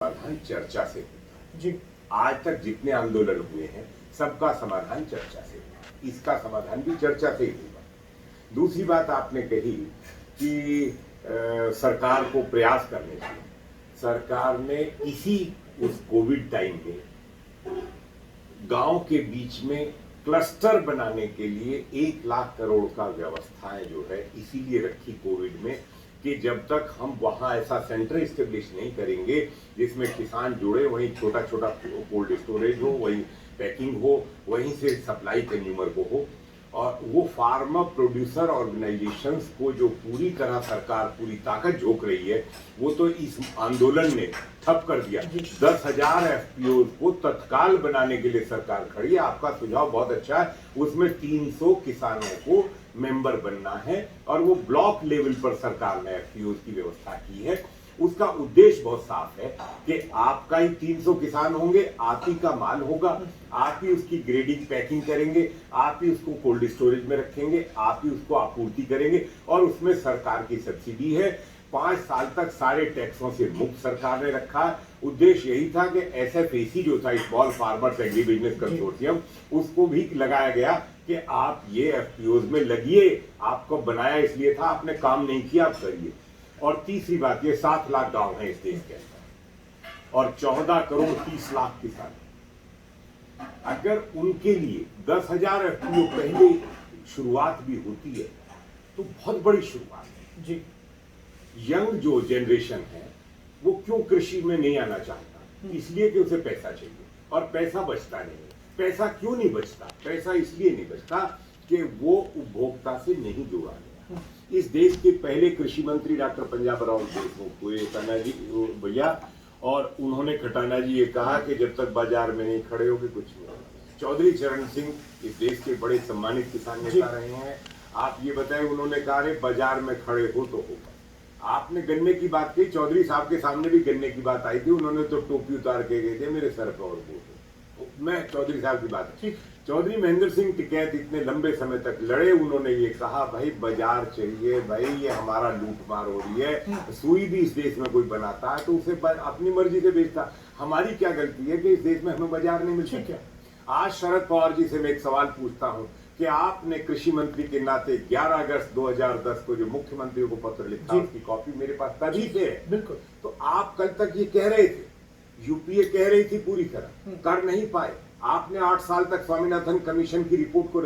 समाधान चर्चा से होता है। जी। आज तक जितने आंदोलन हुए हैं सबका समाधान चर्चा से हुआ, इसका समाधान भी चर्चा से ही होगा। दूसरी बात आपने कही कि सरकार को प्रयास करने चाहिए। सरकार ने इसी उस कोविड टाइम में गांव के बीच में क्लस्टर बनाने के लिए 1 लाख करोड़ का व्यवस्थाएं जो है इसीलिए रखी कोविड में कि जब तक हम वहां ऐसा सेंटर स्टेब्लिश नहीं करेंगे जिसमें किसान जुड़े, वहीं छोटा छोटा कोल्ड स्टोरेज हो, वहीं पैकिंग हो, वहीं से सप्लाई कंज्यूमर को हो, और वो फार्मर प्रोड्यूसर ऑर्गेनाइजेशंस को जो पूरी तरह सरकार पूरी ताकत झोंक रही है वो तो इस आंदोलन ने ठप कर दिया। 10,000 एफपीओ को तत्काल बनाने के लिए सरकार खड़ी है। आपका सुझाव बहुत अच्छा है, उसमें 300 किसानों को मेंबर बनना है और वो ब्लॉक लेवल पर सरकार ने एफपीओ की व्यवस्था की है। उसका उद्देश्य बहुत साफ है कि आपका ही 300 किसान होंगे, आप ही का माल होगा, आप ही उसकी ग्रेडिंग पैकिंग करेंगे, आप ही उसको कोल्ड स्टोरेज में रखेंगे, आप ही उसको आपूर्ति करेंगे और उसमें सरकार की सब्सिडी है। 5 साल तक सारे टैक्सों से मुक्त सरकार ने रखा है। उद्देश्य यही था कि एसएफएसी जो था, small farmers agri business consortium, उसको भी लगाया गया कि आप ये एफपीओज में लगिए, आपको बनाया इसलिए था, आपने काम नहीं किया, आप करिए। और तीसरी बात, ये 7 लाख गांव हैं इस देश के अंदर और 14 करोड़ 30 लाख किसान। अगर उनके लिए 10,000 एफपीओ पहले शुरुआत भी होती है तो बहुत बड़ी शुरुआत है जी। यंग जो जनरेशन है वो क्यों कृषि में नहीं आना चाहता? इसलिए कि उसे पैसा चाहिए और पैसा बचता नहीं। पैसा क्यों नहीं बचता? पैसा इसलिए नहीं बचता कि वो उपभोक्ता से नहीं जुड़ा गया। इस देश के पहले कृषि मंत्री डॉक्टर पंजाबराव देशमुख हुए तानाजी भैया, और उन्होंने खटाना जी ये कहा कि जब तक बाजार में नहीं खड़े होगे कुछ नहीं होगा। चौधरी चरण सिंह इस देश के बड़े सम्मानित किसान नेता रहे हैं। आप ये बताएं, उन्होंने कहा रे बाजार में खड़े हो तो होगा। आपने गन्ने की बात की, चौधरी साहब के सामने भी गन्ने की बात आई थी, उन्होंने तो टोपी उतार के गए थे मेरे सर पर और मैं चौधरी साहब की बात है। चौधरी महेंद्र सिंह टिकैत इतने लंबे समय तक लड़े, उन्होंने ये कहा भाई बाजार चाहिए, भाई ये हमारा लूटमार हो रही है। सुई भी इस देश में कोई बनाता है तो उसे अपनी मर्जी से बेचता। हमारी क्या गलती है कि इस देश में हमें बाजार नहीं मिलता? क्या आज शरद पवार जी से मैं एक सवाल पूछता हूं कि आपने कृषि मंत्री के नाते 11 अगस्त 2010 को जो मुख्यमंत्री को पत्र लिखा उसकी कॉपी मेरे पास तभी से है। बिल्कुल। तो आप कल तक ये कह रहे थे, यूपीए कह रही थी पूरी तरह, कर नहीं पाए। आपने 8 साल तक स्वामीनाथन कमीशन की रिपोर्ट को